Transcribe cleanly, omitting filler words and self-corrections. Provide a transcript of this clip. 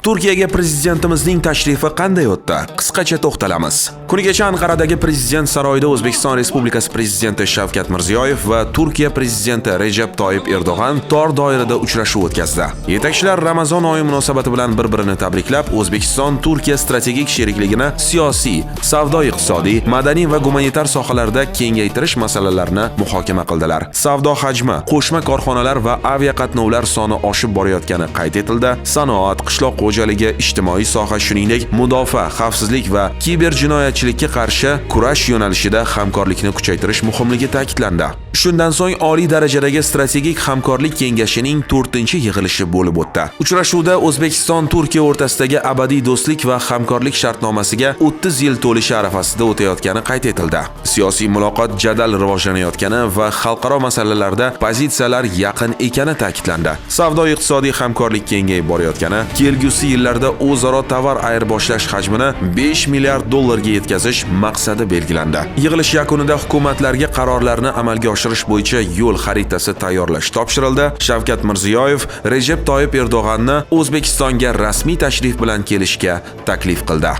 Turkiyaga prezidentimizning tashrifi qanday o'tdi? Qisqacha to'xtalamiz. Kunigacha Anqaradagi prezident saroyida O'zbekiston Respublikasi prezidenti Shavkat Mirziyoyev va Turkiya prezidenti Recep Tayyip Erdo'g'an tor doirada uchrashuv o'tkazdi. Yetakchilar Ramazon oyi munosabati bilan bir-birini tabriklab, O'zbekiston-Turkiya strategik sherikligini siyosiy, savdo-iqtisodiy, madaniy va gumanitar sohalarda kengaytirish masalalarini muhokama qildilar. Savdo hajmi, qo'shma korxonalar va aviaqatnovlar soni oshib borayotgani qayd etildi. Sanoat, qishloq xo'jaligi, ijtimoiy soha, shuningdek, mudofaa, xavfsizlik va kiberjinoyatchilikka qarshi kurash yo'nalishida hamkorlikni kuchaytirish muhimligi ta'kidlandi. Shundan so'ng oliy darajadagi strategik hamkorlik kengashining 4-yig'ilishi bo'lib o'tdi. Uchrashuvda O'zbekiston-Turkiya o'rtasidagi abadiy do'stlik va hamkorlik shartnomasiga 30 yil to'lishi arafasida o'tayotgani qayd etildi. Siyosiy muloqot jadal rivojlanayotgani va xalqaro masalalarda pozitsiyalar yaqin ekani ta'kidlandi. Savdo-iqtisodiy hamkorlik kengayib borayotgani, kelgusi yillarda o'zaro tovar ayirboshlash hajmini 5 milliard dollarga yetkazish maqsadi belgilandi. Yig'ilish yakunida hukumatlarga qarorlarni amalga oshirish bo'yicha yo'l xaritasi tayyorlash topshirildi. Shavkat Mirziyoyev Recep Tayyip Erdo'g'anni O'zbekistonga rasmiy tashrif bilan kelishga taklif qildi.